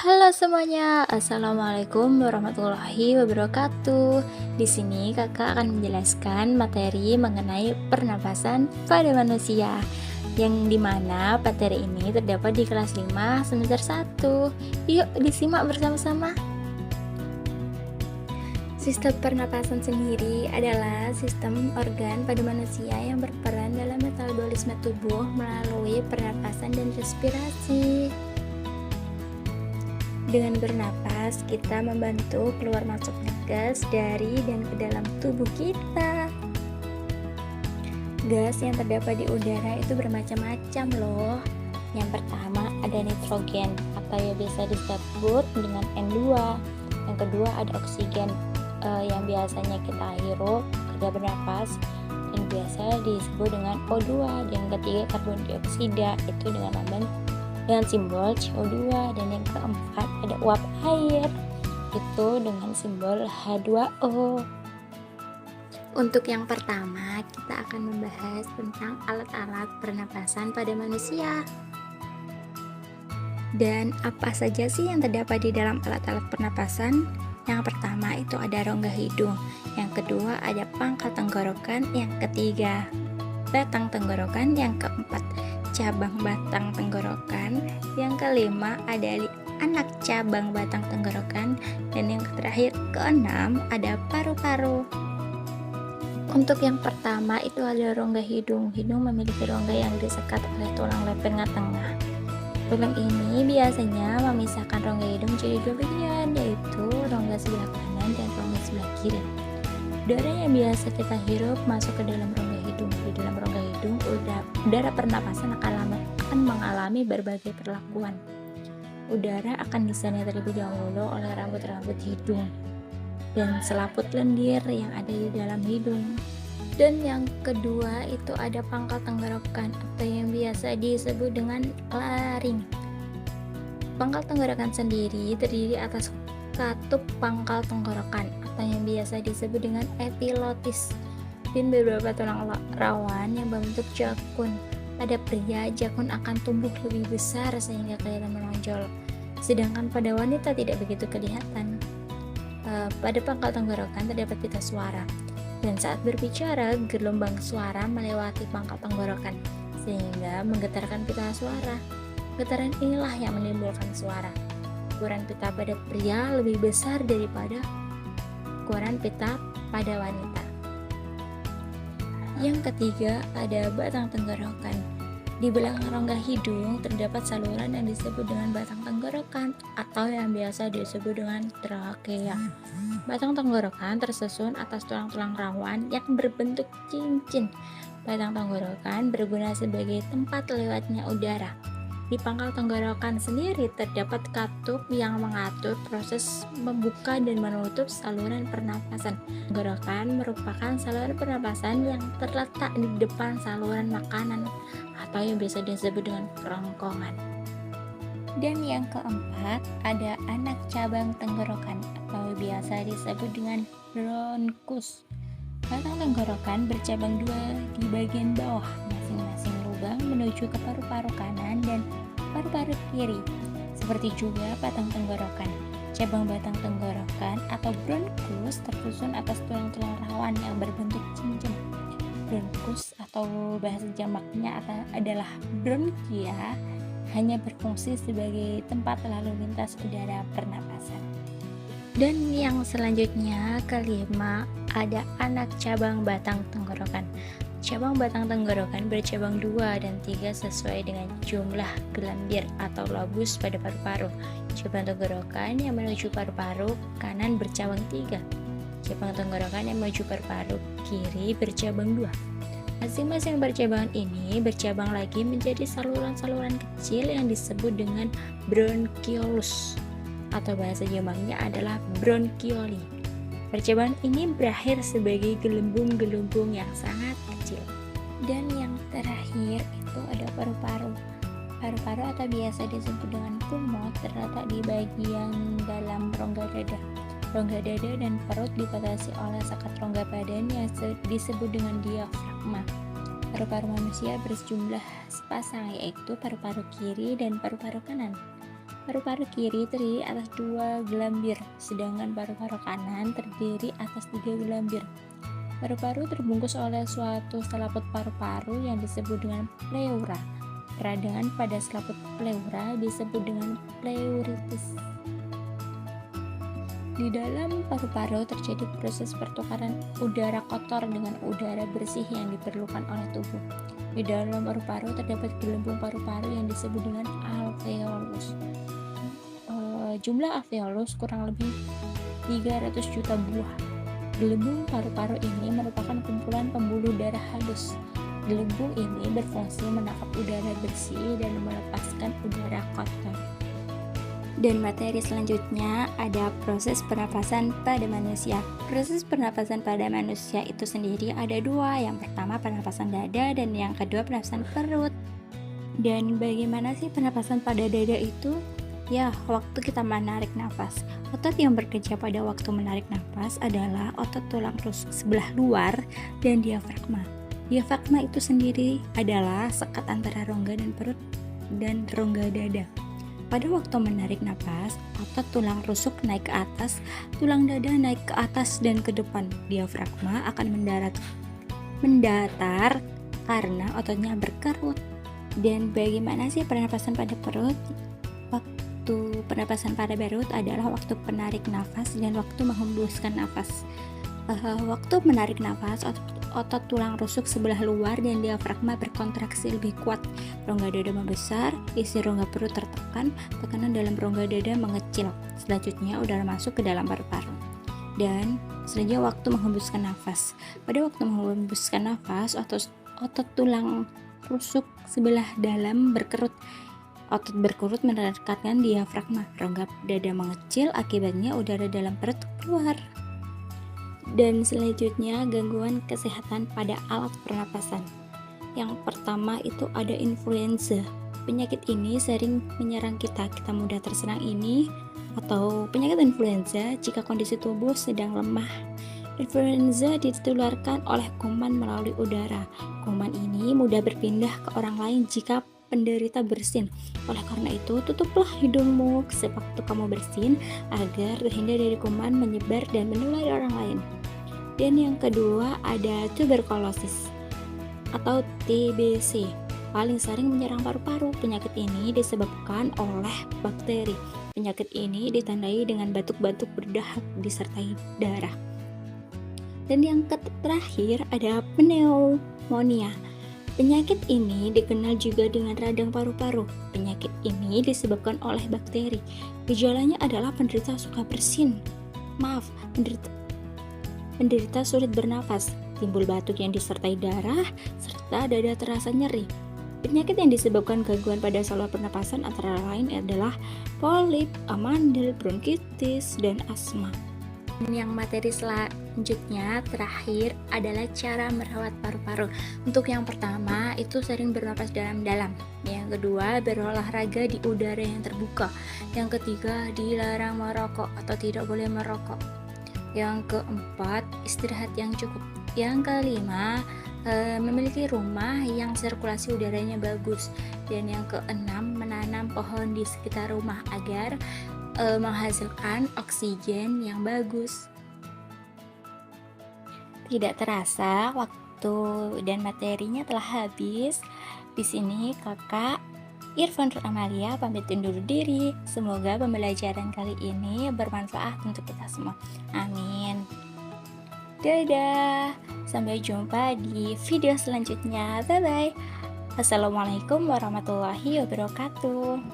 Halo semuanya, assalamualaikum warahmatullahi wabarakatuh. Di sini kakak akan menjelaskan materi mengenai pernapasan pada manusia, yang dimana materi ini terdapat di kelas 5 semester 1. Yuk disimak bersama-sama. Sistem pernapasan sendiri adalah sistem organ pada manusia yang berperan dalam metabolisme tubuh melalui pernapasan dan respirasi. Dengan bernapas, kita membantu keluar masuknya gas dari dan ke dalam tubuh kita. Gas yang terdapat di udara itu bermacam-macam loh. Yang pertama ada nitrogen atau yang biasa disebut dengan N2. Yang kedua ada oksigen yang biasanya kita hirup ketika bernapas dan biasa disebut dengan O2. Yang ketiga karbon dioksida itu dengan simbol CO2, dan yang keempat ada uap air itu dengan simbol H2O. Untuk yang pertama kita akan membahas tentang alat-alat pernapasan pada manusia. Dan apa saja sih yang terdapat di dalam alat-alat pernapasan? Yang pertama itu ada rongga hidung, yang kedua ada pangkal tenggorokan, yang ketiga batang tenggorokan, yang keempat cabang batang tenggorokan, yang kelima ada anak cabang batang tenggorokan, dan yang terakhir keenam ada paru-paru. Untuk yang pertama itu ada rongga hidung. Hidung memiliki rongga yang disekat oleh tulang leher tengah. Tulang ini biasanya memisahkan rongga hidung jadi dua bagian, yaitu rongga sebelah kanan dan rongga sebelah kiri. Udara yang biasa kita hirup masuk ke dalam rongga hidung. Di dalam rongga hidung, udara pernapasan akan mengalami berbagai perlakuan. Udara akan disengat terlebih dahulu oleh rambut-rambut hidung dan selaput lendir yang ada di dalam hidung. Dan yang kedua itu ada pangkal tenggorokan atau yang biasa disebut dengan laring. Pangkal tenggorokan sendiri terdiri atas katup pangkal tenggorokan atau yang biasa disebut dengan epilotis dan beberapa tulang rawan yang berbentuk jakun. Pada pria, jakun akan tumbuh lebih besar sehingga kelihatan menonjol, sedangkan pada wanita tidak begitu kelihatan. Pada pangkal tenggorokan terdapat pita suara, dan saat berbicara gelombang suara melewati pangkal tenggorokan sehingga menggetarkan pita suara. Getaran inilah yang menimbulkan suara. Ukuran pita pada pria lebih besar daripada ukuran pita pada wanita. Yang ketiga ada batang tenggorokan. Di belakang rongga hidung terdapat saluran yang disebut dengan batang tenggorokan atau yang biasa disebut dengan trakea. Batang tenggorokan tersusun atas tulang-tulang rawan yang berbentuk cincin. Batang tenggorokan berguna sebagai tempat lewatnya udara. Di pangkal tenggorokan sendiri terdapat katup yang mengatur proses membuka dan menutup saluran pernapasan. Tenggorokan merupakan saluran pernapasan yang terletak di depan saluran makanan atau yang biasa disebut dengan kerongkongan. Dan yang keempat ada anak cabang tenggorokan atau biasa disebut dengan bronkus. Batang tenggorokan bercabang dua di bagian bawah masing-masing lubang menuju ke paru-paru kanan dan paru-paru kiri. Seperti juga batang tenggorokan, cabang batang tenggorokan atau bronkus tersusun atas tulang-tulang rawan yang berbentuk cincin. Bronkus atau bahasa jamaknya adalah bronkia hanya berfungsi sebagai tempat lalu lintas udara pernapasan. Dan yang selanjutnya kelima ada anak cabang batang tenggorokan. Cabang batang tenggorokan bercabang 2 dan 3 sesuai dengan jumlah gelambir atau lobus pada paru-paru. Cabang tenggorokan yang menuju paru-paru kanan bercabang 3. Cabang tenggorokan yang menuju paru-paru kiri bercabang 2. Masing-masing bercabangan ini bercabang lagi menjadi saluran-saluran kecil yang disebut dengan bronkiolus atau bahasa jamaknya adalah bronkioli. Percabangan ini berakhir sebagai gelembung-gelembung yang sangat kecil. Dan yang terakhir itu ada paru-paru. Paru-paru atau biasa disebut dengan pulmo terletak di bagian dalam rongga dada. Rongga dada dan perut dibatasi oleh sekat rongga badan yang disebut dengan diafragma. Paru-paru manusia berjumlah sepasang, yaitu paru-paru kiri dan paru-paru kanan. Paru-paru kiri terdiri atas 2 gelambir, sedangkan paru-paru kanan terdiri atas 3 gelambir. Paru-paru terbungkus oleh suatu selaput paru-paru yang disebut dengan pleura. Peradangan pada selaput pleura disebut dengan pleuritis. Di dalam paru-paru terjadi proses pertukaran udara kotor dengan udara bersih yang diperlukan oleh tubuh. Di dalam paru-paru terdapat gelembung paru-paru yang disebut dengan alveolus. Jumlah alveolus kurang lebih 300 juta buah. Gelembung paru-paru ini merupakan kumpulan pembuluh darah halus. Gelembung ini berfungsi menangkap udara bersih dan melepaskan udara kotor. Dan materi selanjutnya ada proses pernapasan pada manusia. Proses pernapasan pada manusia itu sendiri ada 2. Yang pertama pernapasan dada dan yang kedua pernapasan perut. Dan bagaimana sih pernapasan pada dada itu? Ya, waktu kita menarik nafas. Otot yang bekerja pada waktu menarik nafas adalah otot tulang rusuk sebelah luar dan diafragma. Diafragma itu sendiri adalah sekat antara rongga dan perut dan rongga dada. Pada waktu menarik nafas, otot tulang rusuk naik ke atas, tulang dada naik ke atas dan ke depan. Diafragma akan mendatar karena ototnya berkerut. Dan bagaimana sih pernapasan pada perut? Waktu pernapasan pada perut adalah waktu penarik nafas dan waktu menghembuskan nafas. Waktu menarik nafas, otot tulang rusuk sebelah luar dan diafragma berkontraksi lebih kuat. Rongga dada membesar, isi rongga perut tertekan, tekanan dalam rongga dada mengecil. Selanjutnya udara masuk ke dalam paru-paru. Dan selanjutnya waktu menghembuskan nafas. Pada waktu menghembuskan nafas, otot tulang rusuk sebelah dalam berkerut. Otot berkerut mendekatkan diafragma. Rongga dada mengecil, akibatnya udara dalam perut keluar. Dan selanjutnya gangguan kesehatan pada alat pernapasan. Yang pertama itu ada influenza. Penyakit ini sering menyerang kita mudah terserang ini atau penyakit influenza jika kondisi tubuh sedang lemah. Influenza ditularkan oleh kuman melalui udara. Kuman ini mudah berpindah ke orang lain jika penderita bersin. Oleh karena itu, tutuplah hidungmu sewaktu kamu bersin agar terhindar dari kuman menyebar dan menulari orang lain. Dan yang kedua ada tuberkulosis atau TBC. Paling sering menyerang paru-paru. Penyakit ini disebabkan oleh bakteri. Penyakit ini ditandai dengan batuk-batuk berdahak disertai darah. Dan yang terakhir ada pneumonia. Penyakit ini dikenal juga dengan radang paru-paru. Penyakit ini disebabkan oleh bakteri. Gejalanya adalah penderita suka bersin. Penderita sulit bernafas, timbul batuk yang disertai darah, serta dada terasa nyeri. Penyakit yang disebabkan gangguan pada saluran pernapasan antara lain adalah polip, amandel, bronkitis, dan asma. Yang materi selanjutnya terakhir adalah cara merawat paru-paru. Untuk yang pertama itu sering bernapas dalam-dalam. Yang kedua berolahraga di udara yang terbuka. Yang ketiga dilarang merokok atau tidak boleh merokok. Yang keempat istirahat yang cukup. Yang kelima memiliki rumah yang sirkulasi udaranya bagus. Dan yang keenam menanam pohon di sekitar rumah agar menghasilkan oksigen yang bagus. Tidak terasa waktu dan materinya telah habis. Di sini kakak Irfan Amalia pamit undur diri. Semoga pembelajaran kali ini bermanfaat untuk kita semua. Amin. Dadah. Sampai jumpa di video selanjutnya. Bye bye. Assalamualaikum warahmatullahi wabarakatuh.